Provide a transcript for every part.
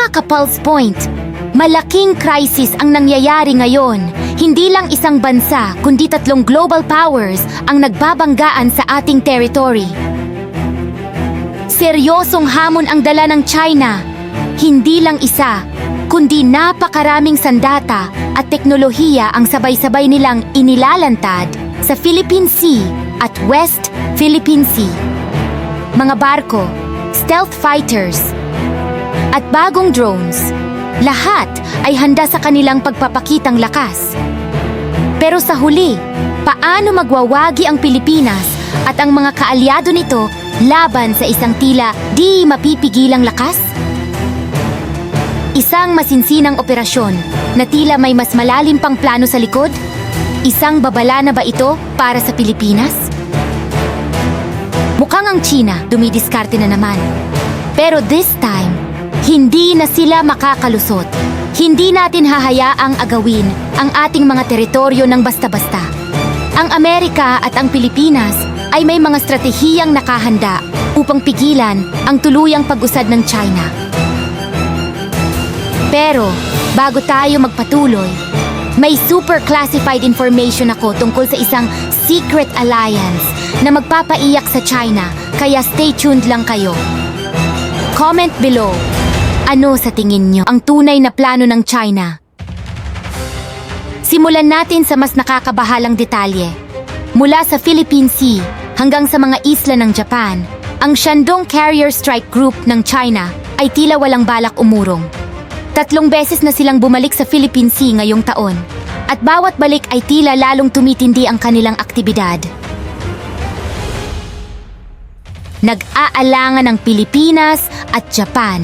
Tama ka, Pulse Point. Malaking crisis ang nangyayari ngayon. Hindi lang isang bansa, kundi 3 global powers ang nagbabanggaan sa ating territory. Seryosong hamon ang dala ng China. Hindi lang isa, kundi napakaraming sandata at teknolohiya ang sabay-sabay nilang inilalantad sa Philippine Sea at West Philippine Sea. Mga barko, stealth fighters, at bagong drones, lahat ay handa sa kanilang pagpapakitang lakas. Pero sa huli, paano magwawagi ang Pilipinas at ang mga kaalyado nito laban sa isang tila di mapipigilang lakas? Isang masinsinang operasyon na tila may mas malalim pang plano sa likod? Isang babala na ba ito para sa Pilipinas? Mukhang ang China dumidiskarte na naman. Pero this time, hindi na sila makakalusot. Hindi natin hahayaang agawin ang ating mga teritoryo ng basta-basta. Ang Amerika at ang Pilipinas ay may mga stratehiyang nakahanda upang pigilan ang tuluyang pag-usad ng China. Pero, bago tayo magpatuloy, may super classified information ako tungkol sa isang secret alliance na magpapaiyak sa China, kaya stay tuned lang kayo. Comment below. Ano sa tingin nyo ang tunay na plano ng China? Simulan natin sa mas nakakabahalang detalye. Mula sa Philippine Sea hanggang sa mga isla ng Japan, ang Shandong Carrier Strike Group ng China ay tila walang balak umurong. 3 beses na silang bumalik sa Philippine Sea ngayong taon, at bawat balik ay tila lalong tumitindi ang kanilang aktibidad. Nag-aalangan ang Pilipinas at Japan.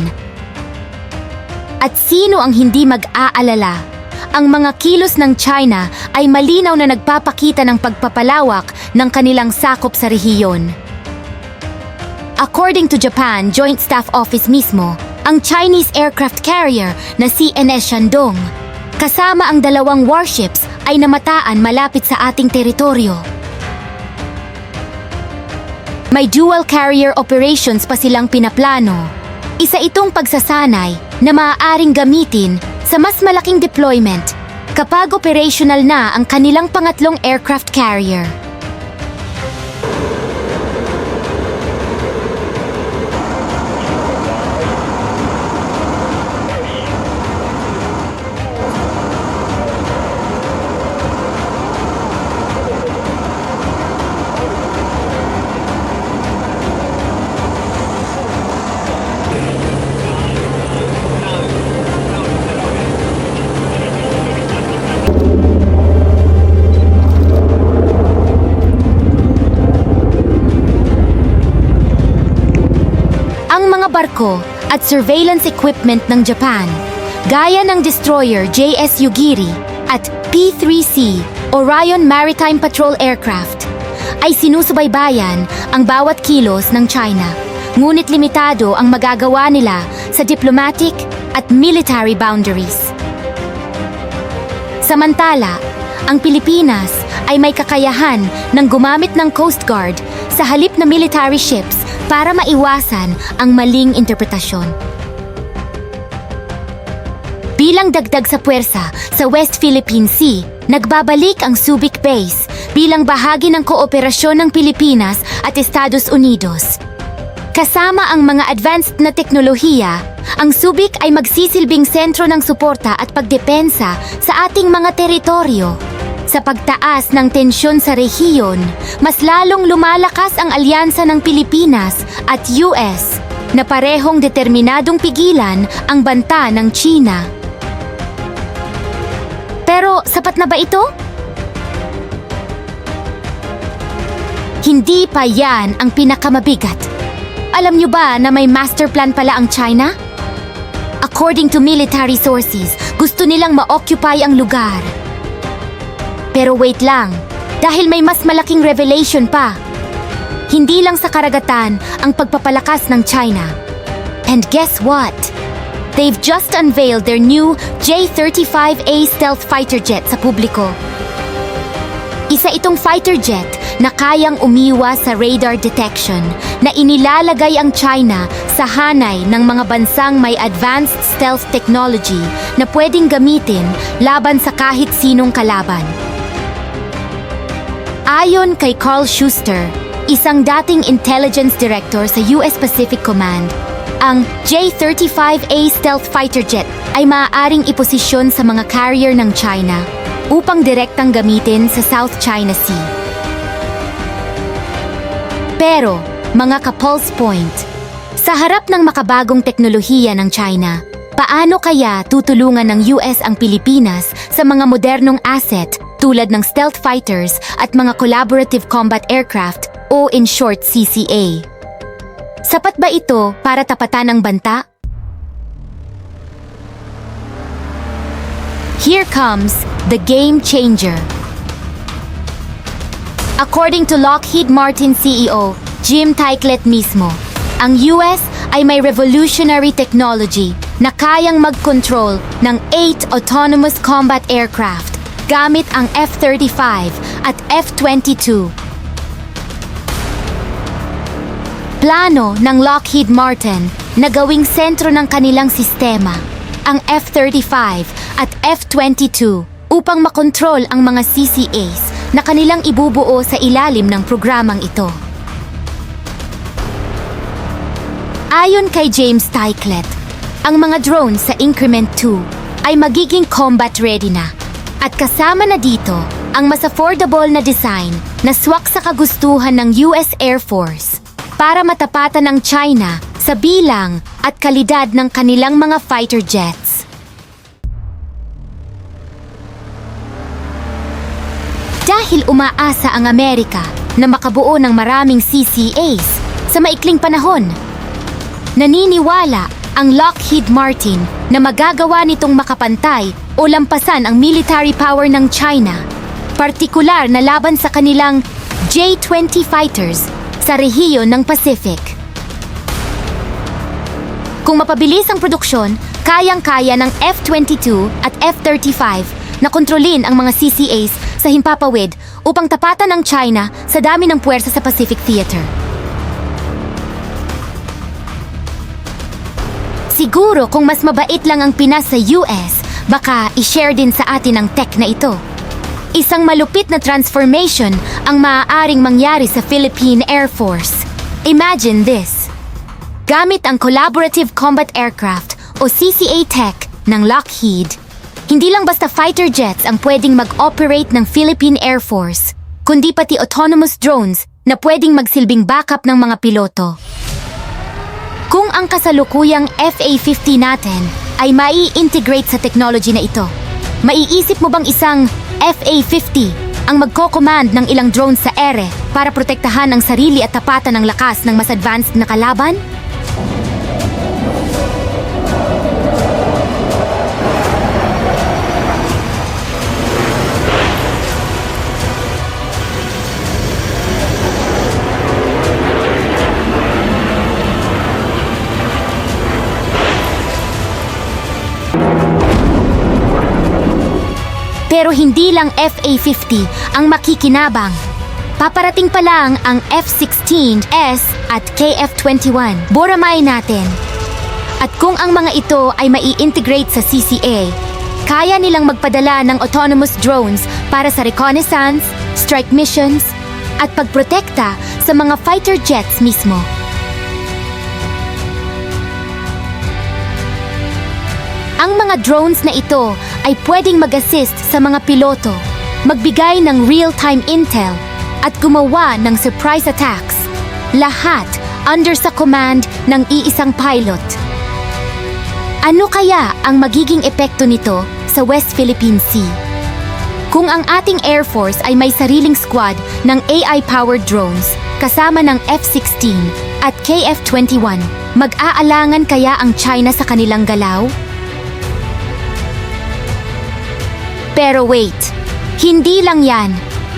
At sino ang hindi mag-aalala? Ang mga kilos ng China ay malinaw na nagpapakita ng pagpapalawak ng kanilang sakop sa rehiyon. According to Japan Joint Staff Office mismo, ang Chinese aircraft carrier na CNS Shandong, kasama ang 2 warships ay namataan malapit sa ating teritoryo. May dual carrier operations pa silang pinaplano. Isa itong pagsasanay na maaaring gamitin sa mas malaking deployment kapag operational na ang kanilang pangatlong aircraft carrier. Barko at surveillance equipment ng Japan, gaya ng destroyer JS Yugiri at P-3C Orion Maritime Patrol Aircraft, ay sinusubaybayan ang bawat kilos ng China, ngunit limitado ang magagawa nila sa diplomatic at military boundaries. Samantala, ang Pilipinas ay may kakayahan ng gumamit ng Coast Guard sa halip na military ships para maiwasan ang maling interpretasyon. Bilang dagdag sa puwersa sa West Philippine Sea, nagbabalik ang Subic Base bilang bahagi ng kooperasyon ng Pilipinas at Estados Unidos. Kasama ang mga advanced na teknolohiya, ang Subic ay magsisilbing sentro ng suporta at pagdepensa sa ating mga teritoryo. Sa pagtaas ng tensyon sa rehiyon, mas lalong lumalakas ang alyansa ng Pilipinas at US na parehong determinadong pigilan ang banta ng China. Pero sapat na ba ito? Hindi pa yan ang pinakamabigat. Alam niyo ba na may master plan pala ang China? According to military sources, gusto nilang ma-occupy ang lugar. Pero wait lang, dahil may mas malaking revelation pa. Hindi lang sa karagatan ang pagpapalakas ng China. And guess what? They've just unveiled their new J-35A stealth fighter jet sa publiko. Isa itong fighter jet na kayang umiwas sa radar detection na inilalagay ang China sa hanay ng mga bansang may advanced stealth technology na pwedeng gamitin laban sa kahit sinong kalaban. Ayon kay Carl Schuster, isang dating intelligence director sa US Pacific Command, ang J-35A stealth fighter jet ay maaaring iposisyon sa mga carrier ng China upang direktang gamitin sa South China Sea. Pero, mga ka-pulse point, sa harap ng makabagong teknolohiya ng China, paano kaya tutulungan ng US ang Pilipinas sa mga modernong asset tulad ng stealth fighters at mga collaborative combat aircraft o in short CCA? Sapat ba ito para tapatan ang banta? Here comes the game changer. According to Lockheed Martin CEO Jim Tyklett mismo, ang US ay may revolutionary technology na kayang mag-control ng 8 autonomous combat aircraft gamit ang F-35 at F-22. Plano ng Lockheed Martin na gawing sentro ng kanilang sistema ang F-35 at F-22 upang makontrol ang mga CCAs na kanilang ibubuo sa ilalim ng programang ito. Ayon kay James Tyklett, ang mga drones sa Increment 2 ay magiging combat ready na at kasama na dito ang mas affordable na design na swak sa kagustuhan ng US Air Force para matapatan ng China sa bilang at kalidad ng kanilang mga fighter jets. Dahil umaasa ang Amerika na makabuo ng maraming CCAs sa maikling panahon, naniniwala ang Lockheed Martin na magagawa nitong makapantay o lampasan ang military power ng China, partikular na laban sa kanilang J-20 fighters sa rehiyon ng Pacific. Kung mapabilis ang produksyon, kayang-kaya ng F-22 at F-35 na kontrolin ang mga CCAs sa himpapawid upang tapatan ng China sa dami ng puwersa sa Pacific Theater. Siguro kung mas mabait lang ang Pinas sa US, baka i-share din sa atin ang tech na ito. Isang malupit na transformation ang maaaring mangyari sa Philippine Air Force. Imagine this. Gamit ang Collaborative Combat Aircraft o CCA tech ng Lockheed, hindi lang basta fighter jets ang pwedeng mag-operate ng Philippine Air Force, kundi pati autonomous drones na pwedeng magsilbing backup ng mga piloto. Kung ang kasalukuyang FA-50 natin ay mai-integrate sa technology na ito, maiisip mo bang isang FA-50 ang magko-command ng ilang drones sa ere para protektahan ang sarili at tapatan ng lakas ng mas advanced na kalaban? Pero hindi lang FA-50 ang makikinabang. Paparating pa lang ang F-16S at KF-21. Buramay natin. At kung ang mga ito ay mai-integrate sa CCA, kaya nilang magpadala ng autonomous drones para sa reconnaissance, strike missions, at pagprotekta sa mga fighter jets mismo. Ang mga drones na ito ay pwedeng mag-assist sa mga piloto, magbigay ng real-time intel, at gumawa ng surprise attacks. Lahat under sa command ng iisang pilot. Ano kaya ang magiging epekto nito sa West Philippine Sea? Kung ang ating Air Force ay may sariling squad ng AI-powered drones kasama ng F-16 at KF-21, mag-aalangan kaya ang China sa kanilang galaw? Pero wait, hindi lang yan.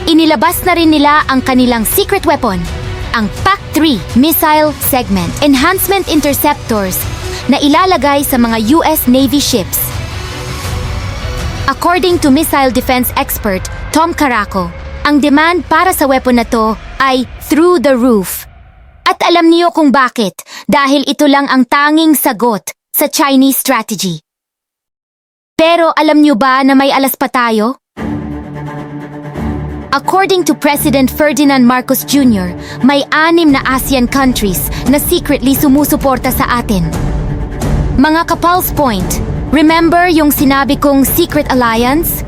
Inilabas na rin nila ang kanilang secret weapon, ang PAC-3 Missile Segment Enhancement Interceptors na ilalagay sa mga US Navy ships. According to missile defense expert Tom Caraco, Ang demand para sa weapon na to ay through the roof. At alam niyo kung bakit, dahil ito lang ang tanging sagot sa Chinese strategy. Pero alam niyo ba na may alas pa tayo? According to President Ferdinand Marcos Jr., may 6 na ASEAN countries na secretly sumusuporta sa atin. Mga ka-Pulse Point, remember yung sinabi kong secret alliance?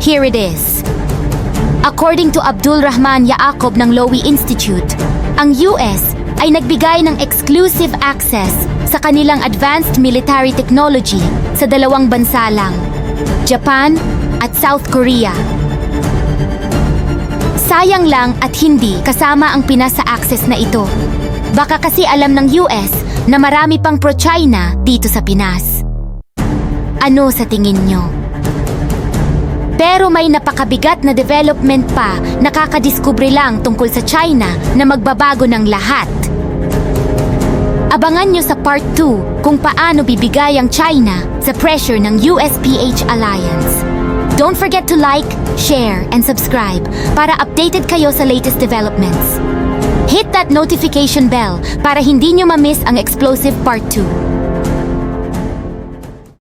Here it is. According to Abdul Rahman Yaakob ng Lowy Institute, ang US ay nagbigay ng exclusive access sa kanilang advanced military technology sa 2 bansa lang, Japan at South Korea. Sayang lang at hindi kasama ang Pinas sa access na ito. Baka kasi alam ng US na marami pang pro-China dito sa Pinas. Ano sa tingin nyo? Pero may napakabigat na development pa na kakadiskubre lang tungkol sa China na magbabago ng lahat. Abangan nyo sa Part 2 kung paano bibigay ang China sa pressure ng USPH Alliance. Don't forget to like, share, and subscribe para updated kayo sa latest developments. Hit that notification bell para hindi nyo ma-miss ang explosive Part 2.